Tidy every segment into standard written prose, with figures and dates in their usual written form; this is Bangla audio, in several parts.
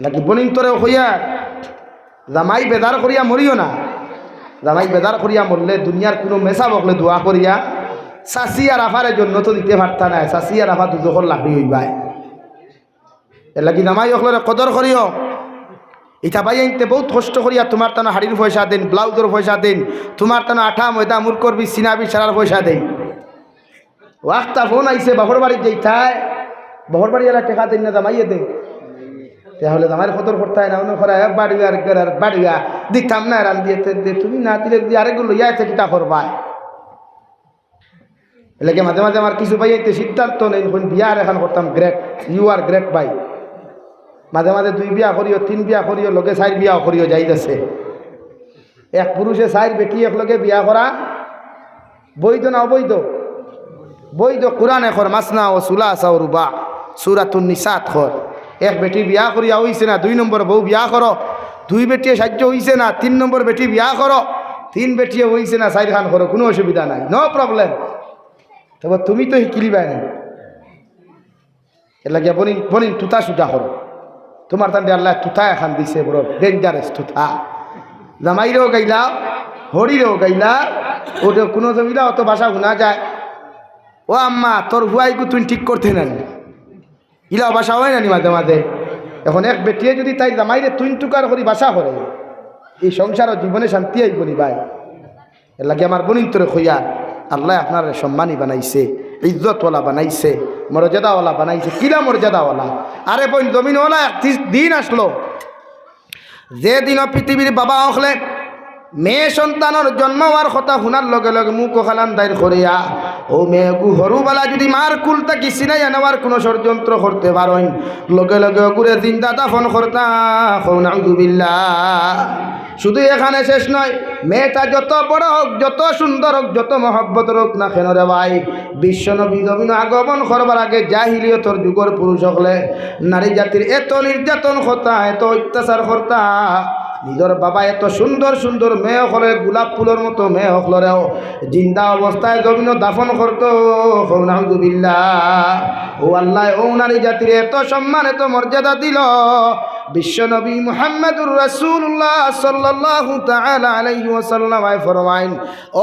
নাকি বনিন তোরে হইয়া জামাই বেদার করিয়া মরিও না। জামাই বেদার করিয়া মরলে দুনিয়ার কোনো মেসা বকলে দোয়া করিয়া চাষি আর আফারের জন্য তো দিতে পারতা না। চাষি আর আফা দুজোর লাভি হইবাই। এর লাগি জামাই অকলের কদর করিও। ইটা ভাই আনতে বহুত কষ্ট করিয়া তোমার তানো হাড়ির পয়সা দেন, ব্লাউজের পয়সা দেন, তোমার তানো আঠা ময়দা মুর করবি সিনাবি সারার পয়সা দেন। ওয়াক্তা ফোন আইসে বাবর বাড়ি যেইথায় বাবর বাড়ি এলা টেকা দেন না জামাইয়ে দেন। তাহলে জামাইয়ের কদর করতে হয় না। অন্য করা বাড়িয়া আর বাড়িয়া দিতাম না রান দিয়ে তুমি না দিলে দিয়ে আরেকগুলো ইয়াছে কিতা করবা। এলাকে মাঝে মাঝে আমার কিছু ভাই এতে সিদ্ধান্ত নেই বিয়া আর এখন করতাম গ্রেট, ইউ আর গ্রেট ভাই। মাঝে মাঝে 2 বিয়া করিও 3 বিয়া করিও লোকে 4 বিয়া করিও যাইতেছে। এক পুরুষে 4 বেটি একলগে বিয়া করা বৈধ না অবৈধ? বৈধ। কোরআন এখন মাসনা ও সুলাসা ও রুবা সূরাতুন নিসা খর। এক বেটি বিয়া করিয়া হইছে না 2 নম্বর বউ বিয়া করো। 2 বেটিয়ে সাহায্য হইছে না 3 নম্বর বেটি বিয়া করো। 3 বেটিয়ে হইছে না 4 খান করো, কোনো অসুবিধা নাই, নো প্রবলেম। তবে তুমি তো হিকিলিবাই না। এর লাগে বনিন বনিন তুতা সুতা করো। তোমার তান্ডে আল্লাহ তুতা এখন দিছে, বড় ডেঞ্জারাস তুতা। জামাইরেও গাইলা হরিরেও গাইলা, ওটা কোনো জমিলা অত ভাষা শোনা যায়। ও আম্মা তোর হুয়াইকু তুই ঠিক করতে না, ইলাও বাসা হয় না মাঝে মাঝে। এখন এক বেটিয়ে যদি তাই জামাইরে তুই টুকার করি বাসা করে, এই সংসার জীবনে শান্তি আইব নি ভাই। এর লাগে আমার বনিন তোরে খইয়া আল্লাহ আপনার সম্মানী বানাইছে, ইজ্জতওয়ালা বানাইছে, মর্যাদাওয়ালা বানাইছে। কিলা মর্যাদাওয়ালা? আরে বোন জমিনওয়ালা এক দিন আসলো, যে দিন পৃথিবীর বাবা হলে মেয়ে সন্তানের জন্ম হওয়ার কথা শোনার লগে লগে মুখ খালান দায়ের করিয়া ও মেয়েগু সরুবেলা যদি মার কুল তাকি চিনাইয়া নেওয়ার কোনো ষড়যন্ত্র করতে পারেন, লগে লগে ওগুরে জিন্দা দাফন করতা। নাউযুবিল্লাহ। শুধু এখানে শেষ নয়, মেয়েটা যত বড় হোক, যত সুন্দর হোক, যত মহব্বত হোক না কেন রে ভাই, বিশ্বনবী জমিন আগমন করবার আগে জাহিলিয়তর যুগের পুরুষ হলে নারী জাতির এত নির্যাতন করতা, এত অত্যাচার করতা। নিজের বাবা এত সুন্দর সুন্দর মেয়ে হলে গোলাপ ফুলের মতো মেয়ে হলেও জিন্দা অবস্থায় জমিন দাফন করতো। নাউযুবিল্লাহ। ও আল্লাহ ও নারী জাতির এত সম্মান এত মর্যাদা দিল। বিশ্বনবী মুহাম্মদুর রাসূলুল্লাহ সাল্লাল্লাহু তাআলা আলাইহি ওয়াসাল্লাম ফরমাইন,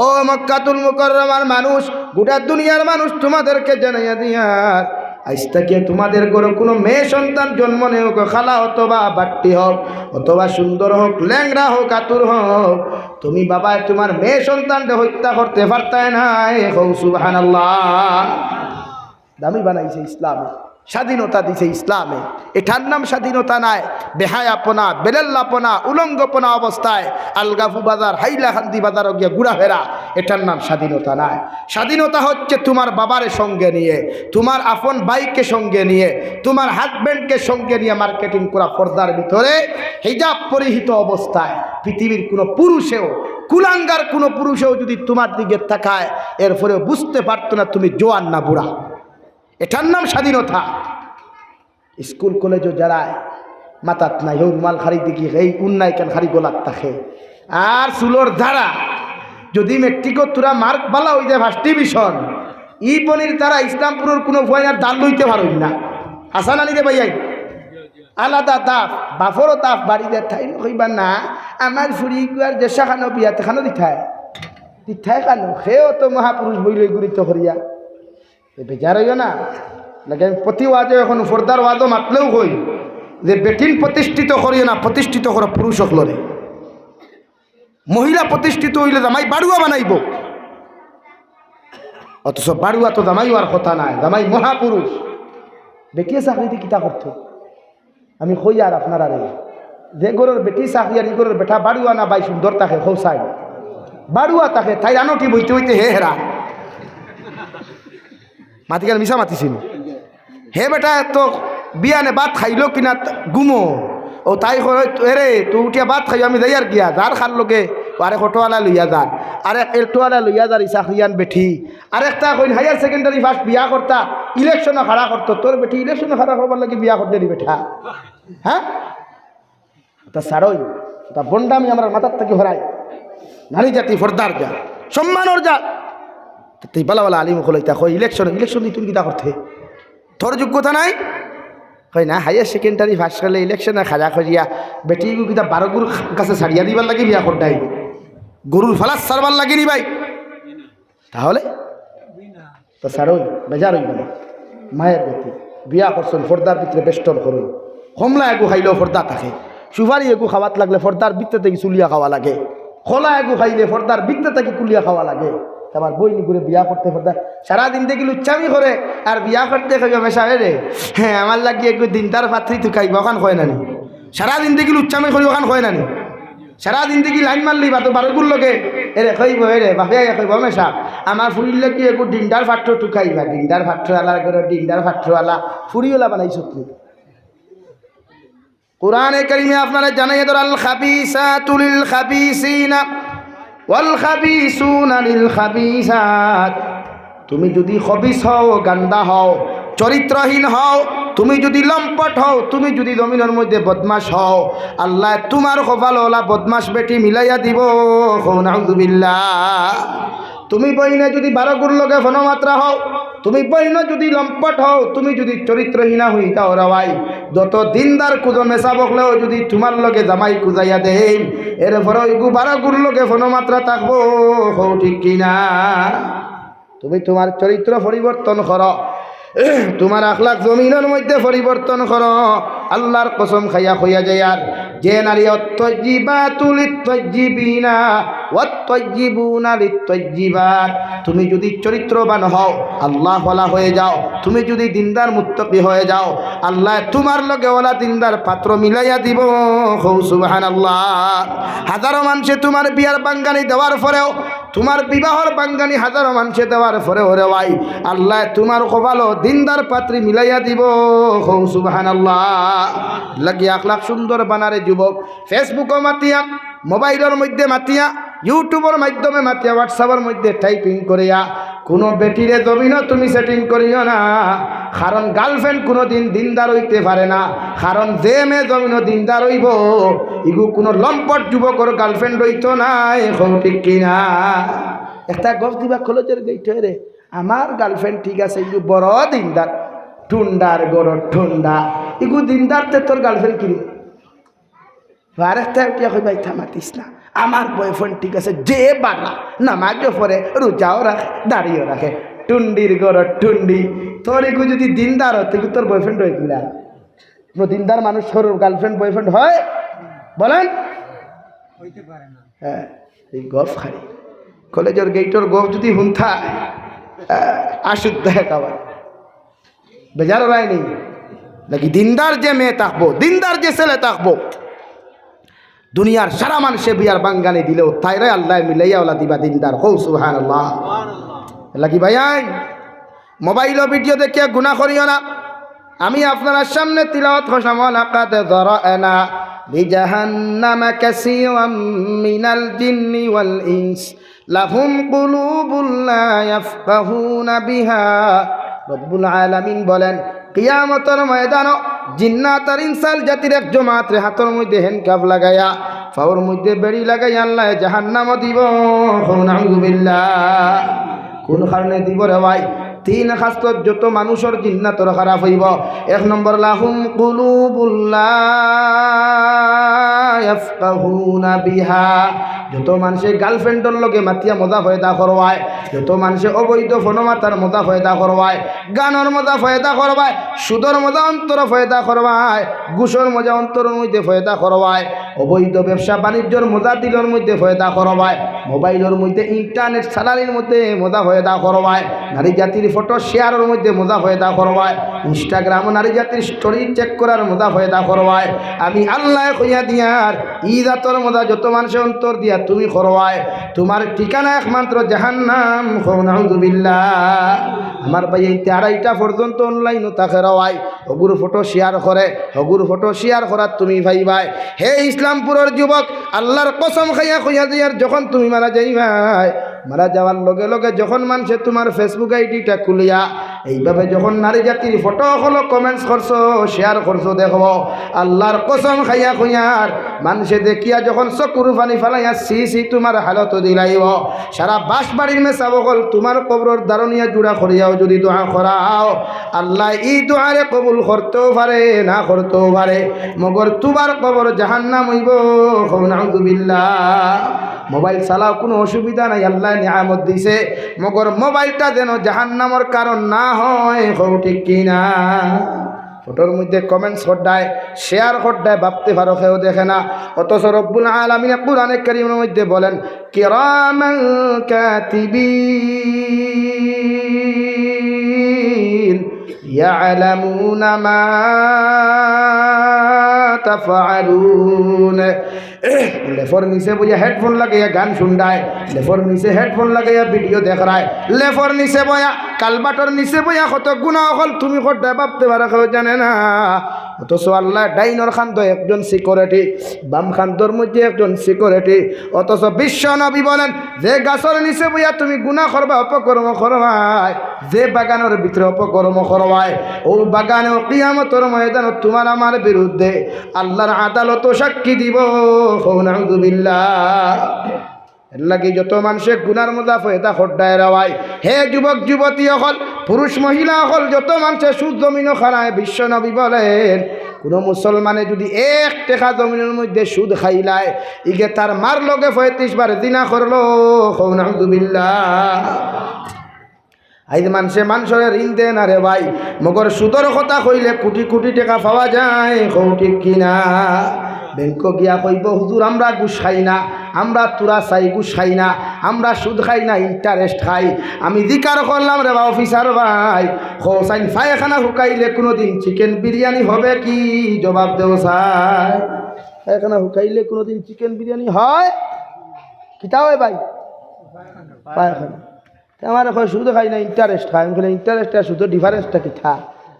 ও মক্কাতুল মুকাররমার মানুষ, গোটা দুনিয়ার মানুষ তোমাদেরকে জানাইয়া দিয়ার, আজ থেকে তোমাদের ঘরে কোনো মেয়ে সন্তান জন্ম নেই হোক, খালা অথবা বাট্টি হোক, অথবা সুন্দর হোক, ল্যাংড়া হোক, আতুর হোক, তুমি বাবা তোমার মেয়ে সন্তানকে হত্যা করতে পারতাই নাই। সুবহানাল্লাহ। দামি বানাইছে ইসলামে, স্বাধীনতা দিছে ইসলামে। এটার নাম স্বাধীনতা নাই, বেহায়াপনা, বেলেল্লাপনা, উলঙ্গপনা অবস্থায় আলগাফু বাজার, হাইলাকান্দি বাজারও গিয়ে ঘুরাফেরা, এটার নাম স্বাধীনতা নাই। স্বাধীনতা হচ্ছে তোমার বাবারে সঙ্গে নিয়ে, তোমার আপন ভাইকে সঙ্গে নিয়ে, তোমার হাজব্যান্ডকে সঙ্গে নিয়ে মার্কেটিং করা, পর্দার ভিতরে হিজাব পরিহিত অবস্থায়। পৃথিবীর কোনো পুরুষেও, কুলাঙ্গার কোনো পুরুষেও যদি তোমার দিকে তাকায়, এরপরে বুঝতে পারতো না তুমি জোয়ান না বুড়া। এটার নাম স্বাধীনতা। স্কুল কলেজও যারা মাতাত নাই, ওই রুমাল খারি দেখি এই উন্নাই কেন খারি গোলাপ থাকে। আর চুলোর ধারা যদি মেট্রিকও তোরা মার্ক বালা হয়ে যায় ফার্স্ট ডিভিশন, ই পনির তারা ইসলামপুরের কোনো ভয় আর দাল লইতে পারই না। আসান আনি রে ভাইয়াই আলাদা তাপ, বাফরও তাপ বাড়িতে ঠাই নইবা না। আমার ফুরি গুয়ার যে শাখানো বিয়াতে খানো দিঠায় দিঠায় খানো, সেও তো মহাপুরুষ বই লই গুরিত করিয়া বেজার হইও না। লাগে প্রতি ওয়াজে এখন ফর্দার ওয়াজও মাতলেও কই যে বেটিন প্রতিষ্ঠিত করিও না, প্রতিষ্ঠিত করো পুরুষ হকলরে। মহিলা প্রতিষ্ঠিত হইলে জামাই বাড়ুয়া বানাইব, অথচ বাড়ুয়া তো জামাই আর কথা নাই, জামাই মহাপুরুষ। বেটিয়ে চাকরিতে কিতা করতো আমি কই আর আপনার আরে যে গরের বেটি চাকরি আর গরের বেটা বাড়ুয়া না বাই সুন্দর তাকে খৌসাই বাড়ুয়া তাকে তাই রানটি বইতে বইতে হে হেরা মাতিকাল মিশা মাতিছিল হে বেটা তো বিয়ানে ভাত খাইল কিনা গুমো ও তাই এরে তো উঠিয়া ভাত খাই আমি যাই আর গিয়া যার খার লোকে আরে অটোওয়ালা লইয়া যান, আরে অটোওয়ালা লইয়া যার চাকরিয়ান বেঠি, আরেকটা কইন হায়ার সেকেন্ডারি ফার্স্ট বিয়া করতা ইলেকশনে খাড়া করতো, তোর বেটি ইলেকশনে খাড়া করবার লাগে বিয়া করতে দি বেঠা। হ্যাঁ তা সারই তা বন্ডামি আমার মাথার থেকে হরাই। নারী জাতি ফর্দার যা সম্মানর যা তুই বালা বালা আলিম হলো তা ইলেকশন ইলেকশন দিয়ে তুমি কিতা করতে তোর যোগ্যতা নাই। কই না হায়ার সেকেন্ডারি পাস করলে ইলেকশনে খাজা খজিয়া বেটি কিতা 12 গুর কাছে ছাড়িয়া দিবার লাগি বিয়া করতাই গরুর ফালাস সারবার লাগেনি ভাই তাহলে তো সারই বেজার হইব না মায়ের বেটি বিয়া করছেন ফর্দার ভিতরে বেষ্টন করুন কমলা এগু খাইলেও ফর্দা থাকে সুপারি এগু খাওয়াত লাগলে ফর্দার ভিতরে থেকে চুলিয়া খাওয়া লাগে খোলা এগু খাইলে ফর্দার ভিতরে থেকে কুলিয়া খাওয়া লাগে আবার বইনি করে বিয়া করতে ফর্দা সারাদিন দেখি লুচ্চামি করে আর বিয়া করতে খাইবে মেশা রে হ্যাঁ আমার লাগিয়ে একটু দিনটার পাত্রী তুই খাইব ওখান হয় নানি সারাদিন দেখি লুচ্চামি করি ওখান হয় নানি সারাদিন দেখি লাইন মারলি বা তো 12 গুর লগে এরে খাইব এরে বাপে খাইব মেশা আমার ফুরির লাগি একটু ডিন্ডার পাত্র তুই খাইবা ডিন্ডার পাত্রওয়ালা করে ডিন্ডার পাত্রওয়ালা ফুরিওয়ালা বানাইছ তুই কোরআনে কারিমে আপনারা জানাই দর আল খাবিসাতু লিল খাবিসিনা ওয়াল খাবিসুনা লিল খাবিসাত তুমি যদি খবিস হও গান্দা হও চরিত্রহীন হও তুমি যদি লম্পট হও তুমি যদি জমিনের মধ্যে বদমাশ হও আল্লাহ তোমার কপালওয়ালা বদমাশ বেটি মিলাইয়া দিব নাউযুবিল্লাহ তুমি বইনে যদি 12 গুর লগে ফনমাত্রা হও তুমি বইনে যদি লম্পট হও তুমি যদি চরিত্রহীনা হই যাও রাওয়াই যত দিনদার কুজো মেসা বকলেও যদি তোমার লগে জামাই কুজাইয়া দেন এরপরে ওই 12 গুর লগে ফনমাত্রা থাকবো হও ঠিক কিনা তুমি তোমার চরিত্র পরিবর্তন করো তোমার আখলাক জমিনের মধ্যে পরিবর্তন করো আল্লাহর কসম খাইয়া হইয়া যায় আর যে নারী অত্তজিবাতুল লিত্তজিবিনা ওয়াত্তজিবুনা লিত্তজিবাত তুমি যদি চরিত্রবান হও আল্লাহ ওয়ালা হয়ে যাও তুমি যদি দিনদার মুত্তাকি হয়ে যাও আল্লাহ তোমার লগে ওয়ালা দিনদার পাত্র মিলাইয়া দিব সুবহানাল্লাহ হাজারো মানুষে তোমার বিয়ার বাঙ্গানি দেওয়ার পরেও তোমার বিবাহর বাঙ্গানি হাজারো মানুষে দেওয়ার পরেও রে ভাই আল্লাহ তোমার কপালও দিনদার পাত্রী মিলাইয়া দিব সুবহানাল্লাহ লাগি আখলাক সুন্দর বানারে যুবক ফেসবুকও মাতিয়া মোবাইলের মধ্যে মাতিয়া ইউটিউবের মাধ্যমে মাতিয়া হোয়াটসঅ্যাপের মধ্যে টাইপিং করিয়া কোনো বেটিরে জমিনও তুমি সেটিং করিও না কারণ গার্লফ্রেন্ড কোনো দিন দিনদার হইতে পারে না কারণ যে মেয়ে জমিনও দিনদার হইব ইগু কোনো লম্পট যুবকর গার্লফ্রেন্ড হইতো নাই ঠিক কিনা একটা গপ দিবা কলেজের গেইট রে আমার গার্লফ্রেন্ড ঠিক আছে ইগু বড় দিনদার ঠুন্ডার গড় ঠুন্ডা ইগু দিনদারতে তোর গার্লফ্রেন্ড কিনি আরেকটা উঠিয়া কই ভাই থামাতিস না আমার বয়ফ্রেন্ড ঠিক আছে যে বালা নামাজও পড়ে রোজাও রাখে দাড়িও রাখে টুন্ডির গড় টুন্ডি তোর এগু যদি দিনদার হতে তোর বয়ফ্রেন্ড হয়ে কিনা কোনো দিনদার মানুষ সরুর গার্লফ্রেন্ড বয়ফ্রেন্ড হয় বলেন হইতে পারে না হ্যাঁ এই গফ খারি কলেজের গেইটর গফ যদি হুন্থা আশুদ্ধ খাবার বেজার রায় নেই নাকি দিনদার যে মেয়ে থাকবো দিনদার যে ছেলে থাকবো দুনিয়ার সারা মানুষে বিয়ার বাঙ্গানি দিলেও তাইরাই আল্লাহ মিলাইয়া ওলা দিবা দিনদার হৌ সুবহানাল্লাহ লাগি ভাই মোবাইল ও ভিডিও দেখে গুনাহ করিও না আমি আপনার সামনে তিলাওয়াত করলাম লাকাদ যারানা লিজাহান্নামা কাসীরাম মিনাল জিন্নি ওয়াল ইনস লাহুম কুলুবুন লা ইয়াফকাহুনা বিহা রব্বুল আলামিন বলেন কিয়ামতের ময়দানে জিন্নাত আর ইনসান জাতির এক জমাত রে হাতের মধ্যে হ্যান্ডকাফ লাগাইয়া পাওয়ার মধ্যে বেড়ি লাগাইয়া আল্লাহ জাহান্নামে দিব নাউযুবিল্লাহ কোন কারণে দিব রে ভাই তিন খাস্তত যত মানুষের জিন্নাতর খারাপ হইব এক নম্বর লাহুম কুলুবুন লা ইয়াফকাহুনা বিহা যত মানুষে গার্লফ্রেন্ডের লগে মাতিয়া মজা ফয়দা করবায় যত মানুষে অবৈধ ফোনমাতার মজা ফয়দা করবায় গানের মজা ফয়দা করবায় সুদর মজা অন্তর ফয়দা করবায় ঘুষের মজা অন্তরের মধ্যে ফয়দা করবায় অবৈধ ব্যবসা বাণিজ্যর মজা দিলের মধ্যে ফয়দা করবায় মোবাইলের মধ্যে ইন্টারনেট স্যালারির মধ্যে মজা ফয়দা করবায় নারী জাতির ফটো শেয়ারের মধ্যে মজা ফয়দা করবায় ইনস্টাগ্রাম নারী জাতির স্টোরি চেক করার মজা ফয়দা করবায় আমি আল্লাহ কইয়া দিয়ার ইজাতর মজা যত মানুষের অন্তর দিয়া তুমি করবায় তোমার ঠিকানা একমাত্র জাহান্নাম নাউযুবিল্লাহ আমার ভাই এই 2:30টা পর্যন্ত অনলাইনও তাকে রওয়াই হগুর ফটো শেয়ার করে হগুর ফটো শেয়ার করার তুমি ভাইবাই হে ইসলামপুরের যুবক আল্লাহর কসম খাইয়া কইয়া দিয়ার যখন তুমি মারা যাইবাই মারা যাওয়ার লগে লগে যখন মানুষে তোমার ফেসবুক আইডিটা খুলিয়া এইভাবে যখন নারী জাতির ফটো হলো কমেন্টস করছো শেয়ার করছো দেখো আল্লাহর কসম খাইয়া খুঁয়ার মানুষে দেখিয়া যখন চকুর পানি ফেলাইয়া সি তোমার হালত দিলাইব সারা বাঁশবাড়ির মেসা বকল তোমার কবরের দারুনিয়া জুড়া করিয়াও যদি দোয়া করাও আল্লাহ এই দোয়ারে কবুল করতেও পারে না করতেও পারে মগর তোমার কবর জাহান্নাম হইব নাউযুবিল্লাহ। মোবাইল চালাও কোনো অসুবিধা নাই, আল্লাহ নিয়ামত দিছে, মগর মোবাইলটা যেন জাহান্নামের কারণ না হয়। ঠিক কিনা? ফটোর মধ্যে কমেন্টস করডায় শেয়ার করডায় ভাবতে পারো কেউ দেখে না, অথচ রব্বুল আলামিন কুরআনে কারীমের মধ্যে বলেন কিরামান কাতিবিন ইয়ালামুনা মা তাফআলুন। লেফর নিচে বইয়া হেডফোন লাগাইয়া গান শুনডায়, লেফর নিচে হেডফোন লাগাইয়া ভিডিও দেখায়, লেফর নিচে বয়া কালবাটর নিচে বইয়া কত গুনাহ হল তুমি করতে ভাবতে পারো কেউ জানে না। অথচ আল্লাহ ডাইনর খান্ত একজন সিকিউরিটি, বাম খান্তর মধ্যে একজন সিকিউরিটি। অথচ বিশ্ব নবী বলেন যে গাছের নিচে বইয়া তুমি গুনাহ করবা অপকর্ম করবাই, যে বাগানের ভিতরে অপকর্ম করবাই, ও বাগানে কিয়ামতের ময়দানে তোমার আমার বিরুদ্ধে আল্লাহর আদালত সাক্ষী দিব। নাউযুবিল্লাহ। এর লাগি যত মানুষে গুনার মধ্যে ফয়দা খড্ডায় রাওয়ায়, হে যুবক যুবতী হল, পুরুষ মহিলা হল, যত মানুষের সুদ জমিনও খারায়, বিশ্ব নবী বলেন কোন মুসলমানে যদি 1 টাকা জমিনের মধ্যে সুদ খাইলায় ইগে তার মার লগে 35 বার জিনা করলো। নাউযুবিল্লাহ। আইজ মানুষের ঋণ দেন না রে ভাই, মগর সুদর কথা কইলে কোটি কোটি টাকা পাওয়া যায়। ঠিক কিনা? ব্যাংক গিয়া কইব হুজুর আমরা ঘুষ খাই না, আমরা তুরা চাই ঘুষ খাই না, আমরা সুদ খাই না, ইন্টারেস্ট খাই। আমি জিকার করলাম রে বা অফিসার ভাই, হোসাইন পায়খানা হুকাইলে কোনোদিন চিকেন বিরিয়ানি হবে কি? জবাব দেও স্যার। পায়খানা হুকাইলে কোনোদিন চিকেন বিরিয়ানি হয়? কিতা হয় ভাই? পায়খানা। আমার এখন সুদ খাই না, ইন্টারেস্ট খাই। আমি বলে ইন্টারেস্ট আর সুদের ডিফারেন্সটা কিতা?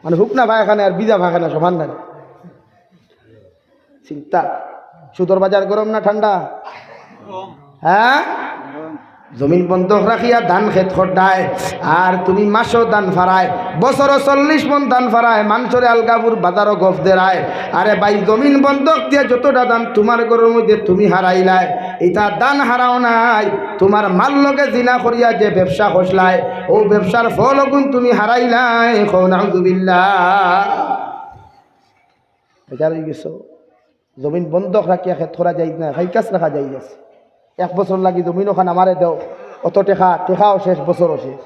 মানে হুক না পায়খানা আর বিজা পায়খানা সমান না। চিন্তা। সুদর বাজার গরম না ঠান্ডা? হ্যাঁ, জমিন বন্ধক রাখিয়া ধান খেত খড্ডায়, আর তুমি মাসও দান ফারায়, বছরও 40 মন দান ফারায়, মানুষের আলগাপুর বাজারও গফ দেরায়। আরে ভাই জমিন বন্ধক দিয়ে যতটা দান তোমার ঘরের মধ্যে তুমি হারাইলায়, এটা দান হারাও নাই, তোমার মাল লগে জিনা করিয়া যে ব্যবসা হসলায় ও ব্যবসার ফল গুণ তুমি হারাইলাই। নাউযুবিল্লাহ। বেজার হয়ে গেছো। জমিন বন্ধক রাখিয়া খেত করা যাই না, খাই কাজ রাখা যাই আছে। 1 বছর লাগি জমিন ওখানে আমারে দেও, অত টেকাও শেষ, বছরও শেষ।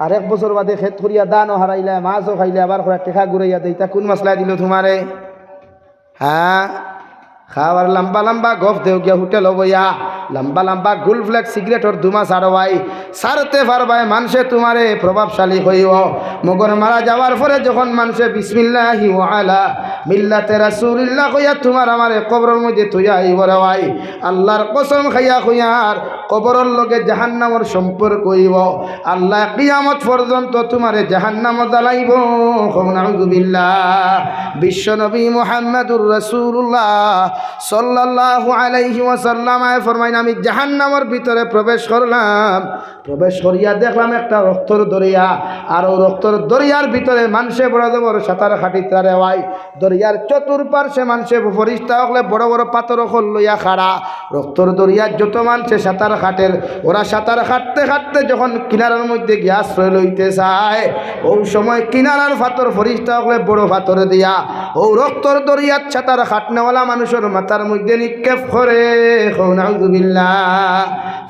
আর 1 বছর বাদে খেত করিয়া দানও হারাইলে, মাছও খাইলে, আবার টেকা ঘুরাইয়া দেয়। তা কোন মাসলা দিল তোমারে? হ্যাঁ, খাওয়ার লম্বা লম্বা গফ দেও গিয়া হোটেল বইয়া, লম্বা লম্বা গুল ফ্লেক সিগারেটর দুমা সারবাই, সারতে পারবাই মানুষে তোমারে প্রভাবশালী হইব। মগর মারা যাওয়ার পরে যখন মানুষে বিসমিল্লাহি ওয়া আলা মিল্লাতে রাসূলিল্লাহ কইয়া তোমার আমারে কবরের মধ্যে তুইয়া আইব রে ভাই, আল্লাহর কসম খাইয়া কইয়ার কবরের লগে জাহান্নামের সম্পর্ক হইব। আল্লাহ কিয়ামত পর্যন্ত তোমারে জাহান্নামে জ্বালাইব। নাউযুবিল্লাহ। বিশ্ব নবী মুহাম্মদুর রাসূলুল্লাহ সাল্লাল্লাহু আলাইহি ওয়াসাল্লাম ফরমাইন আমি জাহান্নামের ভিতরে প্রবেশ করলাম, প্রবেশ করিয়া দেখলাম একটা রক্তর দরিয়া, আর ও রক্তর দরিয়ার ভিতরে মানুষে বড় বড় সাঁতার খাটিতে রে ভাই। দরিয়ার চতুর্পার্শ্বে মানুষে ফরিস্তা হলে বড় বড় পাথর হল লইয়া খাড়া। রক্তর দরিয়ার যত মানুষে সাঁতার খাটের, ওরা সাঁতার খাটতে খাটতে যখন কিনারার মধ্যে গিয়ে আশ্রয় লইতে চায়, ওই সময় কিনারার পাথর ফরিস্তা হলে বড় পাথর দিয়া ও রক্তর দরিয়ার সাঁতার খাটনেওয়ালা মানুষের মাথার মধ্যে নিক্ষেপ করে। নাউযুবিল্লাহ।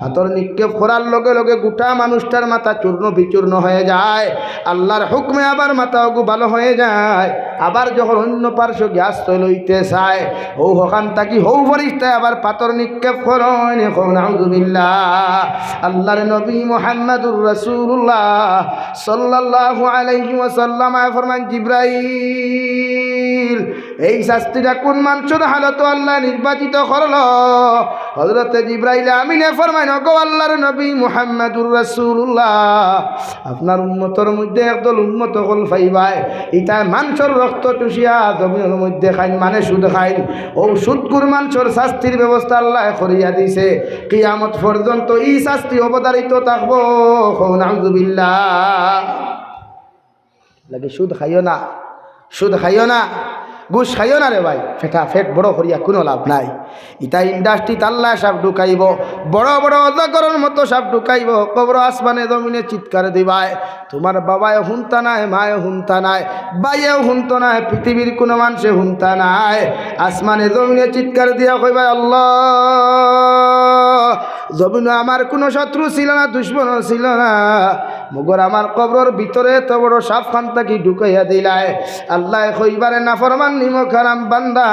পাথর নিক্ষেপ করার লগে লগে গোটা মানুষটার মাথা চূর্ণ বিচূর্ণ হয়ে যায়। আল্লাহর হুকমে আবার মাথা ওগু ভালো হয়ে যায়। আবার যখন অন্য পার্শ্ব গ্যাস লইতে চায়, ও হকান তাকি হৌ ফরিস্তায় আবার পাথর নিক্ষেপ করেন। নাউযুবিল্লাহ। আল্লাহর নবী মুহাম্মদুর রাসূলুল্লাহ সাল্লাল্লাহু আলাইহি ওয়াসাল্লাম ফরমান জিবরাইল এই শাস্তিটা কোন মানুষের হালত আল্লাহ নির্বাচিত করলো? হযরতে জিবরাইল আমিনে ফরমাইন গো আল্লাহর নবী মুহাম্মদুর রাসূলুল্লাহ আপনার উম্মতের মধ্যে একদল উম্মত হল পাইবাই, ইটা মানুষের রক্ত চুষিয়া জমিনের মধ্যে খাইন, মানে সুদ খাইন। ও সুদকুর মানুষের শাস্তির ব্যবস্থা আল্লাহ করিয়া দিছে। কিয়ামত পর্যন্ত এই শাস্তি অবধারিত থাকবো। নাউযুবিল্লাহ। লাগে সুদ খাইও না, সুদ খাইও না, ঘুষ খাইও না রে ভাই। ফেট বড় করিয়া কোনো লাভ নাই। ইটা ইন্ডাস্ট্রি তাল্লা সাপ ঢুকাইব, বড় বড় অজাগরের মতো সাপ ঢুকাইব, কবর আসমানে জমিনে চিৎকার দিবাই। তোমার বাবায় হুনতা নাই, মায়ে হুনতা নাই, বাইয়েও হুনতো নাই, পৃথিবীর কোনো মানুষে হুনতা নাই। আসমানে জমিনে চিৎকার দিয়া কইবাই আল্লাহ, জমিনে আমার কোনো শত্রু ছিল না, দুশ্মনও ছিল না, মগর আমার কবরের ভিতরে এত বড় সাপ খান তাকি ঢুকাইয়া দিলাই। আল্লাহ কইবারে নাফরমান নিমক হারাম বান্দা,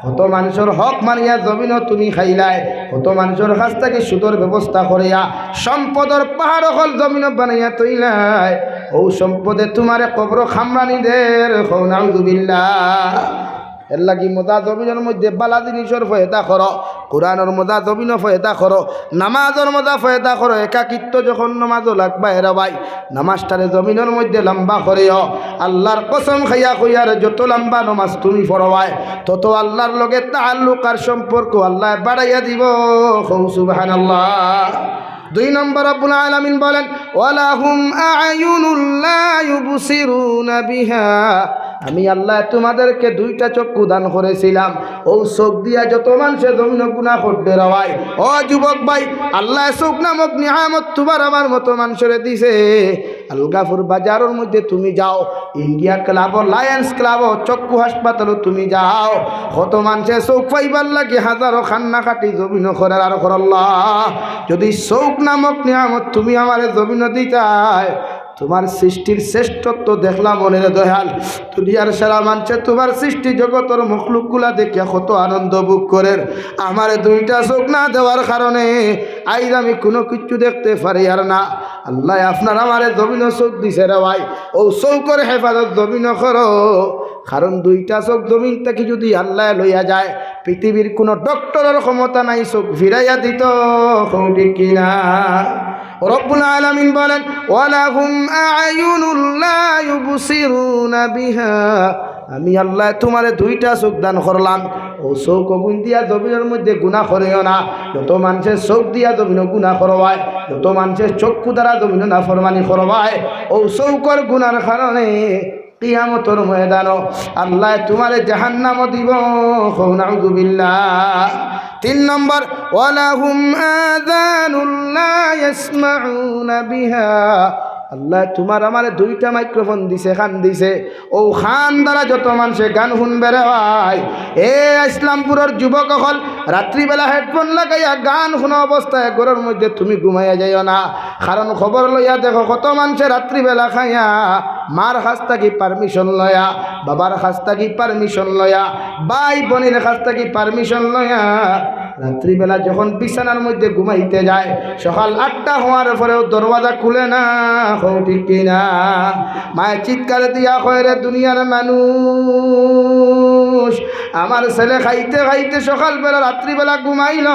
কত মানুষের হক মারিয়া জমিনও তুমি খাইলাই, কত মানুষের কাছ থেকে সুদর ব্যবস্থা করিয়া সম্পদর পাহাড় হল জমিন বানাইয়া তৈলাই। ও সম্পদে তোমারে কবর খামরানিদের নাউযুবিল্লাহ। এর লাগি মজা জমিনের মধ্যে বালা জিনিসের ফয়দা করো, কোরআনের মজা জমিনও ফয়দা করো, নামাজের মজা ফয়দা করো। একাকিত্ব যখন নামাজও লাগবা এরা ভাই, নামাজটারে জমিনের মধ্যে লম্বা করিও। আল্লাহর কসম খাইয়া কইয়ার যত লম্বা নামাজ তুমি পড়বাই, তত আল্লাহর লগে তাআল্লুক আর সম্পর্ক আল্লাহ বাড়াইয়া দিব। সুবহানাল্লাহ। 2 নম্বর রব্বুল আলামিন বলেন ওয়ালাহুম আ'য়ুনুল লা ইউবসিরুনা বিহা, আমি আল্লাহ তোমাদেরকে 2টা চক্ষু দান করেছিলাম। ও চোখ দিয়া যত মানুষে জমিন গুনাহ করতে রওয়াই। ও যুবক ভাই, আল্লাহ চোখ নামক নিয়ামত তোমার আমার মতো মানুষের দিছে। আলগাপুর বাজারের মধ্যে তুমি যাও, ইন্ডিয়া ক্লাব, লায়ন্স ক্লাব, চক্ষু হাসপাতালও তুমি যাও, কত মানুষের চোখ পাইবার লাগে হাজারো খান্না কাটি জমিন করার আর করল্লাহ। যদি চোখ নামক নিয়ামত তুমি আমার জমিন দিতাই, তোমার সৃষ্টির শ্রেষ্ঠত্ব দেখলাম মনের দয়াল। দুনিয়ার সারা মানুষে তোমার সৃষ্টি জগতের মখলুকগুলা দেখিয়া কত আনন্দ ভোগ করেন। আমার 2টা চোখ না দেওয়ার কারণে আইজ আমি কোনো কিছু দেখতে পারি আর না। আল্লাহ আপনার আমারে জমিন চোখ দিছে রে ভাই, ও চৌকর হেফাজত জমিন করো। কারণ 2টা চোখ জমিন থেকে যদি আল্লাহ লইয়া যায়, পৃথিবীর কোনো ডক্টরের ক্ষমতা নাই চোখ ফিরাইয়া দিত। ঠিক কিনা? রব্বুল আলামিন বলেন ওয়ালাহুম আ'য়ুনুল লা ইউবসিরুনা বিহা, আমি আল্লাহ তোমারে 2টা চোখ দান করলাম। ও চোখ গুণ দিয়া জমিনের মধ্যে গুনাহ করিও না। যত মানুষের চোখ দিয়া জমিন গুনাহ করবায়, যত মানুষের চক্ষু দ্বারা জমিন নাফরমানি করবায়, ও চৌকর গুনার কারণে কিয়ামতের ময়দানও আল্লাহ তোমারে জাহান্নামও দিব। নাউযুবিল্লাহ। 3 নম্বর ওয়ালাহুম আযানুল লা ইয়াসমাউনা বিহা, আল্লাহ তোমার আমার 2টা মাইক্রোফোন দিছে, খান দিছে। ও খান দ্বারা যত মানুষে গান শুনবে রে ভাই। ইসলামপুরের যুবক হল রাত্রিবেলা হেডফোন লাগাইয়া গান শোনা অবস্থায় ঘরের মধ্যে তুমি ঘুমাইয়া যাইও না। কারণ খবর লইয়া দেখো কত মানুষে রাত্রিবেলা খাইয়া মার কাছ থেকে পারমিশন লয়া, বাবার কাছ থেকে পারমিশন লয়া, ভাই বোনের কাছ থেকে পারমিশন লয়া রাত্রিবেলা যখন বিছানার মধ্যে ঘুমাইতে যায়, সকাল 8টা হওয়ার পরেও দরওয়াজা খুলে না। ঠিক কিনা? মায়ের চিৎকার দিয়া কয় রে দুনিয়ার মানুষ, আমার ছেলে খাইতে খাইতে সকালবেলা রাত্রিবেলা ঘুমাইল,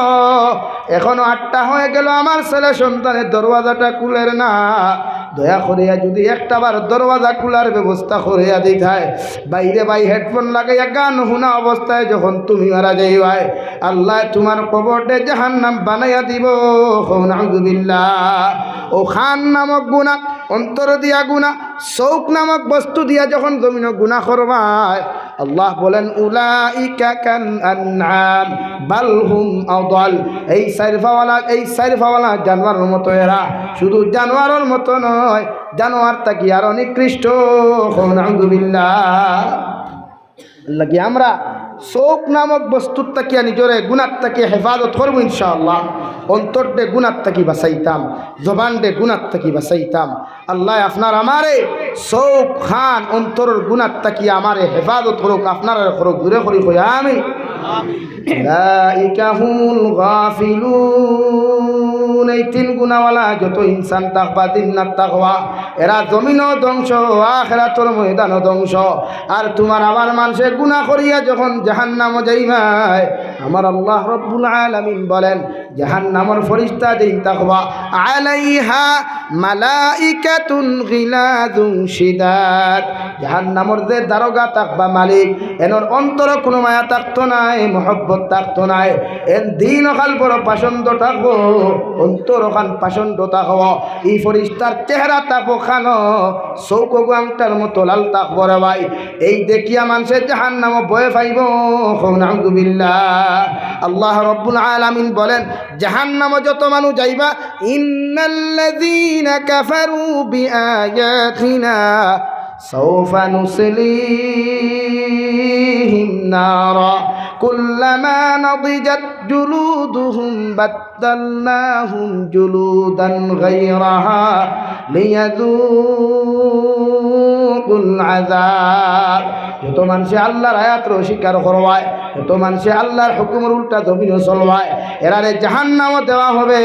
এখনো 8টা হয়ে গেল, আমার ছেলে সন্তানের দরওয়াজাটা খুলের না। দয়া করিয়া যদি একটাবার দরওয়াজা খোলার ব্যবস্থা করিয়া দিতায়। বাইরে ভাই হেডফোন লাগাইয়া গান শোনা অবস্থায় যখন তুমি মারা যাইবাই, আল্লাহ তোমার কবরটা জাহান্নাম বানাইয়া দিব। নাউযুবিল্লাহ। ও খান নামক গুনাহ, অন্তর দিয়া গুনাহ, চৌক নামক বস্তু দিয়া যখন জমিন গুনাহ করবায়, আল্লাহ বলেন উলাইকা কান আনআম বাল হুম আদাল, এই সাইরফাওয়ালা জানোয়ারের মতো এরা। শুধু জানোয়ারের মতো নয়, জানোয়ার তাকি আর নিকৃষ্ট। নাউযুবিল্লাহ। লাগি আমরা চোখ নামক বস্তুর তাকিয়া নিজরে গুনার তাকিয়া হেফাজত করবো ইনশাআল্লাহ। অন্তরটে গুনার তাকি বাঁচাইতাম, জবানটে গুনার তাকি বাঁচাইতাম। আল্লাহ আপনার আমারে চোখ খান অন্তরের গুনার তাকিয়া আমারে হেফাজত করুক, আপনার করুক। দূরে করি কই আমি উলাইকা হুমুল গাফিলুন। এই 3 গুনাহওয়ালা যত ইনসান তাকওয়া জিন্নাত তাকওয়া, এরা জমিনও ধ্বংস, আখিরাতের ময়দানও ধ্বংস। আর তোমার আমার মানুষে গুনাহ করিয়া যখন জাহান্নামে যাইবাই, আমার আল্লাহ রব্বুল আলামিন বলেন জাহান্নামের ফেরেশতা যেই তাকওয়া আলাইহা মালাইকাতুন গিলাদুন শিদাদ, জাহান্নামের যে দারোগা থাকবা মালিক এনর অন্তর কোনো মায়া থাকতো নাই, মহব্বত থাকতো নাই, এন দিন অকাল বড় পাসন্দ থাকবো, অন্তর ওখান পাসন্দ থাকবো। এই ফেরেশতার চেহারা থাকবো খানো চৌকো আংটার মতো লাল থাকবো রে ভাই। এই দেখিয়া মানুষের জাহান্নাম ভয় পাইব। নাউযুবিল্লাহ। আল্লাহ রব্বুল আলামিন বলেন জাহান্নাম যত মানুষ যাইবা ইন্নাল্লাযীনা কাফারু বিআয়াতিনা সাওফা নুসলিহিম নারা কুল্লামা নাদিজাত জুলুদুহুম বাদদালনাহুম জুলুদান গায়রাহা লিয়াযুকুল আযাব। যত মানুষে আল্লাহর আয়াতর অস্বীকার করবায়, যত মানুষে আল্লাহর হুকুমের উল্টা জমিন চলবায়, এরারে জাহান্নামও দেওয়া হবে।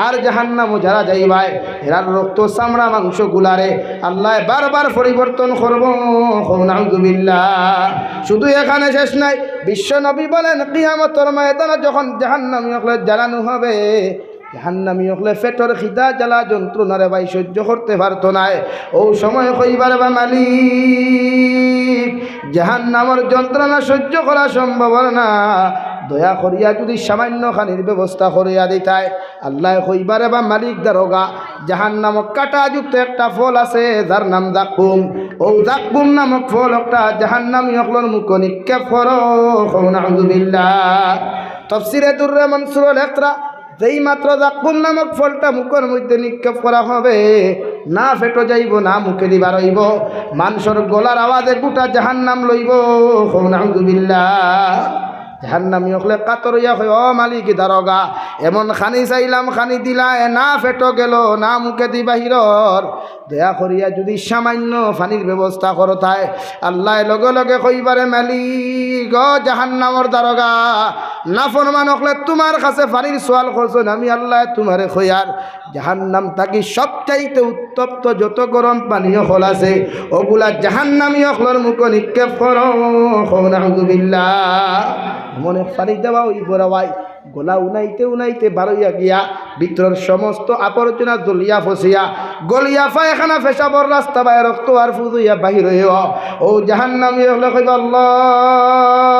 আর জাহান্নামও যারা যাইবায় এরার রক্ত চামড়া মাংস গুলারে আল্লাহ বারবার পরিবর্তন করব। নাউযুবিল্লাহ। শুধু এখানে শেষ নাই, বিশ্ব নবী বলেন কিয়ামতের ময়দানে যখন জাহান্নামী হলে জ্বালানো হবে, জাহান্নামী হলে পেটর খিদা জ্বালা যন্ত্রণারে ভাই সহ্য করতে পারতো না। ও সময় কইবার বা মালিক জাহান্নামের যন্ত্রণা সহ্য করা সম্ভব না, দয়া করিয়া যদি সামান্য খানির ব্যবস্থা করিয়া দিতায়। আল্লাহ কইবারে বা মালিক দারোগা জাহান্নামক কাটা যুক্ত একটা ফল আছে যার নাম জাকুম। ও জাকুম নামক ফল একটা জাহান্নামী হকলর মুখ নিক্ষেপ করো। নাউযুবিল্লাহ। তাফসীরে দুররে মনসুরুল ইকরা যেই মাত্র জাকুম নামক ফলটা মুখের মধ্যে নিক্ষেপ করা হবে, না ফেটো যাইব না মুখে দিবার হইব, মানুষের গলার আওয়াজে গোটা জাহান্নাম লইব। নাউযুবিল্লাহ। জাহান্নামী হলে কাতর হইয়া কই ও মালিক দারোগা এমন খানি চাইলাম খানি দিলায়, না ফেটো গেল না মুখে দি বাহিরর, দয়া করিয়া যদি সামান্য পানির ব্যবস্থা করো তাই। আল্লাহ লগে লগে কইবারে মালিক ও জাহান্নামর দারোগা নাফরমান হলে তোমার কাছে পানির সোয়াল করছো, আমি আল্লাহ তোমারে কইয়ার জাহান্নাম থাকি সবচাইতে উত্তপ্ত যত গরম পানীয় হল আছে ওগুলা জাহান্নামী হলর মুখ নিক্ষেপ করো। নাউযুবিল্লাহ। মনে পানি দেওয়া ওই বড়াই গোলা উনাইতে উনাইতে বারইয়া গিয়া ভিতরের সমস্ত আবর্জনা জলিয়া ফসিয়া গলিয়া পায়খানা পেশাবর রাস্তা বায় রক্ত আর ফুদুইয়া বাহির হইয়া ও জাহান্নামী হলে কইবা আল্লাহ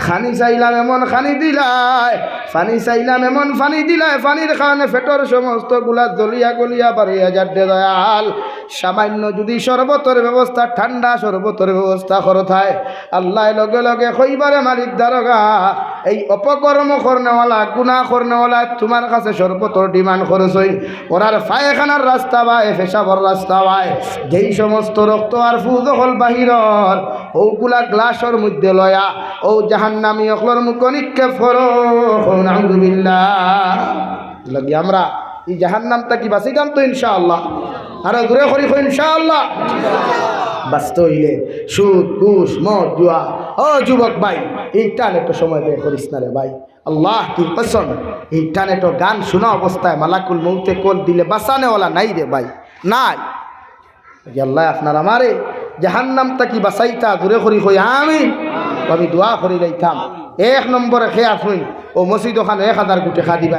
খানি চাইলাম এমন খানি দিলাই, পানি চাইলাম এমন পানি দিলাই, পানির কারণে পেটর সমস্ত গুলা জলিয়া গলিয়া বারইয়া যাচ্ছে। দয়াল সামান্য যদি শরবতের ব্যবস্থা ঠান্ডা শরবতের ব্যবস্থা করো থায়। আল্লাহ লগে লগে কইবারে মালিক দারোগা এই অপকর্ম করনেওয়ালা গুনাহ করনেওয়ালা তোমার কাছে শরবতর ডিমান্ড খরচ ওনার পায়খানার রাস্তা বায় পেশাবর রাস্তা বায় যেই সমস্ত রক্ত আর ফুদ হল বাহিরর ওগুলা গ্লাসের মধ্যে লয়া ও জাহান্নামী অকলর মুখ নিক্ষেপ করো। নাউযুবিল্লাহ। লাগি আমরা এই জাহান্নামটা কি বাঁচিতাম তো ইনশাআল্লাহ, আরো দূরে করি ইনশাআল্লাহ। বাঁচতে হইলে সুদ ঘুষ মদ জুয়া ও যুবক ভাই ইন্টারনেটও সময় বের করিস না রে ভাই। আল্লাহ কি কসম ইন্টারনেটও গান শোনা অবস্থায় মালাকুল মৌতে কোল দিলে বাঁচানেওয়ালা নাই রে ভাই, নাই। আল্লাহ আপনার আমারে জাহান্নামটা কি বাঁচাইতা দূরে করি কই আমি দোয়া করি যাইতাম। এক নম্বরে খেয়া শুন ও মসজিদ ওখানে 1000 গুটে খা দিবা।